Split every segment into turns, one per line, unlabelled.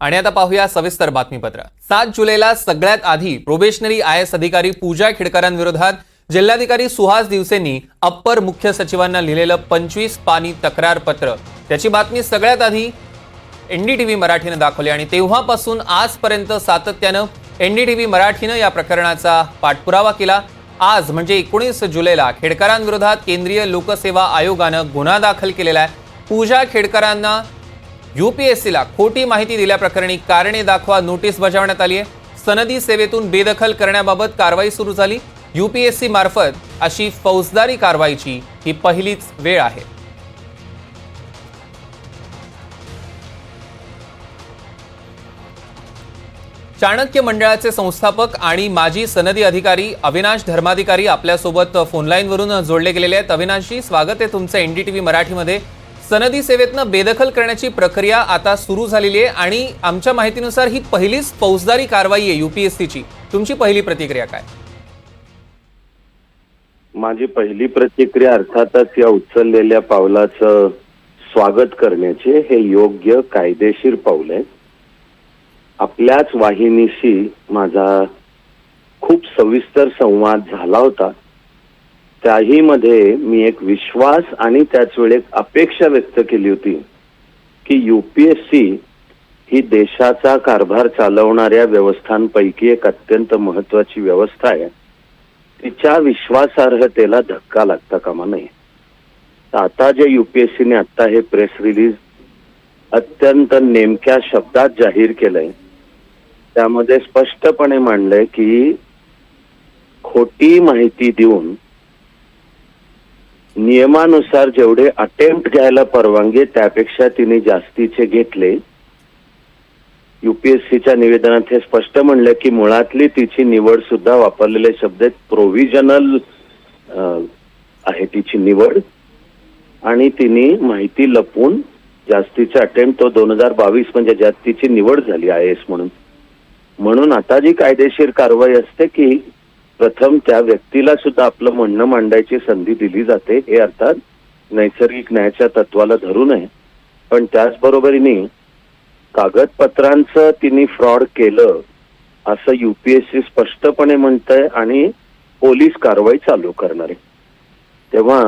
आणि आता पाहूया सविस्तर बातमीपत्र। 7 जुलैला सगळ्यात आधी प्रोबेशनरी IAS अधिकारी पूजा खेडकरांविरोधात जिल्हाधिकारी सुहास दिवसेंनी अप्पर मुख्य सचिवांना लिहिलेलं 25 पानी तक्रार पत्र, त्याची बातमी सगळ्यात आधी NDTV मराठीने दाखवली आणि तेव्हापासून आजपर्यंत सातत्यानं NDTV मराठीने या प्रकरणाचा पाठपुरावा केला। आज म्हणजे 19 जुलैला खेडकरांविरोधात केंद्रीय लोकसेवा आयोगाने गुन्हा दाखल केलेला आहे। पूजा खेडकरांना UPSCला खोटी माहिती दिल्याप्रकरणी कारणे दाखवा नोटीस बजावण्यात आली आहे। सनदी सेवेतून बेदखल करण्याबाबत कारवाई सुरू झाली। UPSC मार्फत अशी फौजदारी कारवाईची ही पहिलीच वेळ आहे। चाणक्य मंडळाचे संस्थापक आणि माजी सनदी अधिकारी अविनाश धर्माधिकारी आपल्यासोबत फोनलाईनवरून जोडले गेलेले आहेत। अविनाशजी, स्वागत आहे तुमचं NDTV मराठीमध्ये। सनदी सेवेतनं बेदखल करण्याची प्रक्रिया आता सुरू झालेली आहे आणि आमच्या माहितीनुसार ही पहिलीच फौजदारी कारवाई आहे UPSCची। तुमची पहिली प्रतिक्रिया काय?
माझी पहिली प्रतिक्रिया अर्थातच या उचललेल्या पावलाचं स्वागत करण्याचे हे योग्य कायदेशीर पाऊल आहे। आपल्याच वाहिनीशी माझा खूप सविस्तर संवाद झाला होता। त्याही मध्ये मी एक विश्वास आणि त्याच वेळी एक अपेक्षा व्यक्त केली होती की UPSC ही देशाचा कारभार चालवणाऱ्या व्यवस्थांपैकी एक अत्यंत महत्त्वाची व्यवस्था आहे। तिच्या विश्वासार्हतेला धक्का लागता कामा नये। आता जे UPSCने आता हे प्रेस रिलीज अत्यंत नेमक्या शब्दात जाहीर केलंय, त्यामध्ये स्पष्टपणे मांडलंय की खोटी माहिती देऊन नियमानुसार जेवढे अटेम्प्ट घ्यायला परवानगी त्यापेक्षा तिने जास्तीचे घेतले। UPSCच्या निवेदनात हे स्पष्ट म्हणलं की मुळातली तिची निवड सुद्धा वापरलेले शब्द प्रोव्हिजनल आहे तिची निवड, आणि तिने माहिती लपवून जास्तीचे अटेम्प्ट तो 2022 म्हणजे ज्यात तिची निवड झाली IAS म्हणून आता जी कायदेशीर कारवाई असते की प्रथम त्या व्यक्तीला सुद्धा आपलं म्हणणं मांडायची संधी दिली जाते, हे अर्थात नैसर्गिक न्यायाच्या तत्वाला धरून आहे। पण त्याचबरोबरीने कागदपत्रांचं तिने फ्रॉड केलं असं UPSC स्पष्टपणे म्हणतंय आणि पोलीस कारवाई चालू करणार आहे। तेव्हा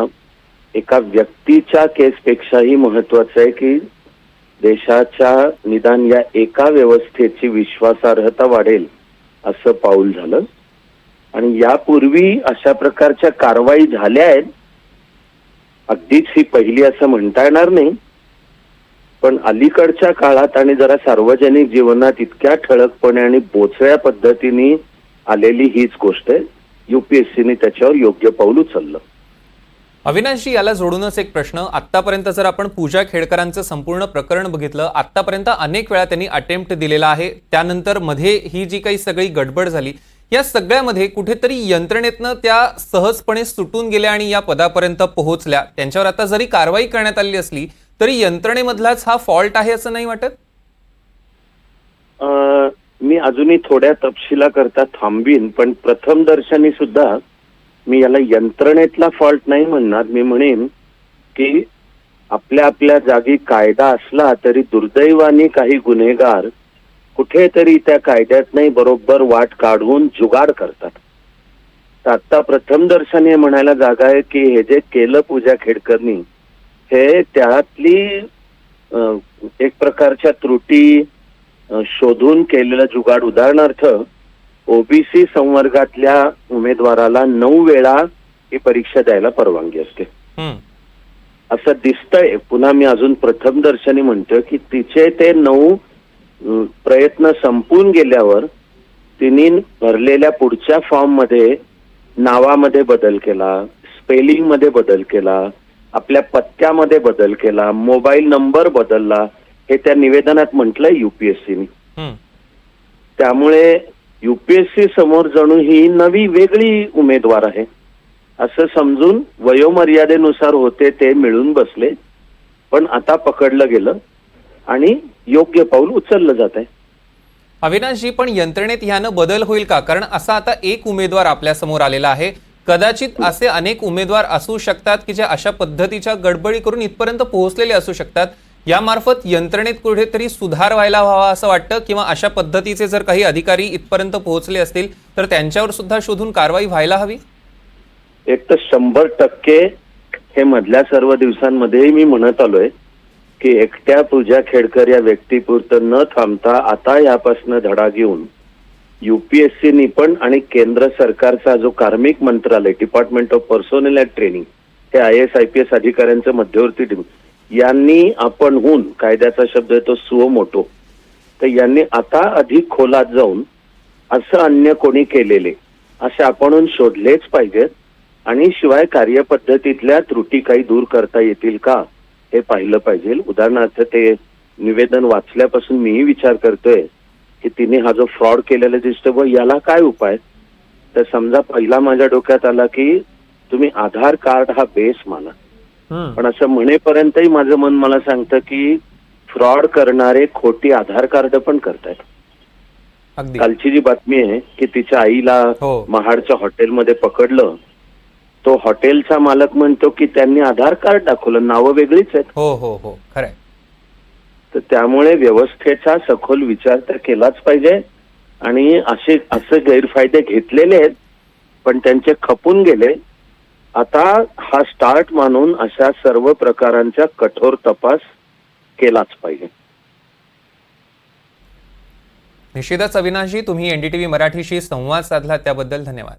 एका व्यक्तीच्या केसपेक्षाही महत्वाचं आहे की देशाच्या निदान या एका व्यवस्थेची विश्वासार्हता वाढेल असं पाऊल झालं। आणि यापूर्वी अशा प्रकारच्या कारवाई झाल्या आहेत, अगदीच ही पहिली असं म्हणता येणार नाही, पण अलीकडच्या काळात आणि जरा सार्वजनिक जीवनात इतक्या ठळकपणे आणि बोचऱ्या पद्धतीने आलेली हीच गोष्ट आहे। UPSCने त्याच्यावर योग्य पाऊल उचललं।
अविनाशजी, याला जोडूनच एक प्रश्न। आतापर्यंत जर आपण पूजा खेडकरांचं संपूर्ण प्रकरण बघितलं, आतापर्यंत अनेक वेळा त्यांनी अटेम्प्ट दिलेला आहे, त्यानंतर मध्ये ही जी काही सगळी गडबड झाली, या सगळ्यामध्ये कुठेतरी यंत्रणेतनं त्या सहजपणे सुटून गेल्या आणि या पदापर्यंत पोहोचल्या। त्यांच्यावर आता जरी कारवाई करण्यात आली असली तरी यंत्रणेमधलाच हा फॉल्ट आहे असं नाही वाटत?
मी अजूनही थोड्या तपशिलाकरता थांबीन, पण प्रथम दर्शनी सुद्धा मी याला यंत्रणेतला फॉल्ट नाही म्हणणार। मी म्हणेन की आपल्या आपल्या जागी कायदा असला तरी दुर्दैवाने काही गुन्हेगार कुठेतरी त्या कायद्यात नाही बरोबर वाट काढून जुगाड करतात। तर आता प्रथम दर्शनी म्हणायला जागा आहे की हे जे केलं पूजा खेडकरनी हे त्यातली एक प्रकारच्या त्रुटी शोधून केलेलं जुगाड। उदाहरणार्थ OBC संवर्गातल्या उमेदवाराला 9 वेळा ही परीक्षा द्यायला परवानगी असते असं दिसतंय। पुन्हा मी अजून प्रथम दर्शनी म्हणतो की तिचे ते 9 प्रयत्न संपून गेल्यावर तिने भरलेल्या पुढच्या फॉर्म मध्ये नावामध्ये बदल केला, स्पेलिंग मध्ये बदल केला, आपल्या पत्त्यामध्ये बदल केला, मोबाईल नंबर बदलला, हे त्या निवेदनात म्हटलंय UPSCने। त्यामुळे UPSC समोर जणू ही नवी वेगळी उमेदवार आहे असं समजून वयोमर्यादेनुसार होते ते मिळून बसले, पण आता पकडलं गेलं आणि योग्य पाऊल उचललं जात आहे।
अविनाशजी, पण यंत्रणेत ह्यानं बदल होईल का? कारण असा आता एक उमेदवार आपल्या समोर आलेला आहे, कदाचित असे अनेक उमेदवार असू शकतात की जे अशा पद्धतीच्या गडबडी करून इथपर्यंत पोहोचलेले असू शकतात। यामार्फत यंत्रणेत कुठेतरी सुधार व्हायला हवा असं वाटतं, किंवा अशा पद्धतीचे जर काही अधिकारी इथपर्यंत पोहोचले असतील तर त्यांच्यावर सुद्धा शोधून कारवाई व्हायला हवी?
एक तर 100% हे मधल्या सर्व दिवसांमध्ये मी म्हणत आलोय की एकट्या पूजा खेडकर या व्यक्तीपुरतं न थांबता आता यापासून धडा घेऊन UPSCनी पण आणि केंद्र सरकारचा जो कार्मिक मंत्रालय department of personnel and training हे IAS IPS अधिकाऱ्यांचं मध्यवर्ती टीम यांनी आपणहून कायद्याचा शब्द येतो सुओ मोटो, तर यांनी आता अधिक खोलात जाऊन असं अन्य कोणी केलेले असे आपणहून शोधलेच पाहिजेत आणि शिवाय कार्यपद्धतीतल्या त्रुटी काही दूर करता येतील का हे पाहिलं पाहिजे. उदाहरणार्थ ते निवेदन वाचल्यापासून मीही विचार करतोय की तिने हा जो फ्रॉड केलेला दिसतो व याला काय उपाय. तर समजा पहिला माझ्या डोक्यात आला की तुम्ही आधार कार्ड हा बेस माना, पण असं म्हणेपर्यंतही माझं मन मला सांगतं की फ्रॉड करणारे खोटी आधार कार्ड पण करतायत.
अगदी.
कालची जी बातमी आहे की तिच्या आईला
हो.
महाडच्या हॉटेलमध्ये पकडलं, तो हॉटेलचा मालक म्हणतो की त्यांनी आधार कार्ड दाखवलं, नावं वेगळीच आहेत.
हो हो हो, खरंय.
तर त्यामुळे व्यवस्थेचा सखोल विचार तर केलाच पाहिजे आणि असे गैरफायदे घेतलेले आहेत पण त्यांचे खपून गेले. आता हा स्टार्ट मानून अशा सर्व प्रकारांचा कठोर तपास केलाच पाहिजे.
निश्चितच अविनाशजी, तुम्ही NDTV मराठीशी संवाद साधला त्याबद्दल धन्यवाद.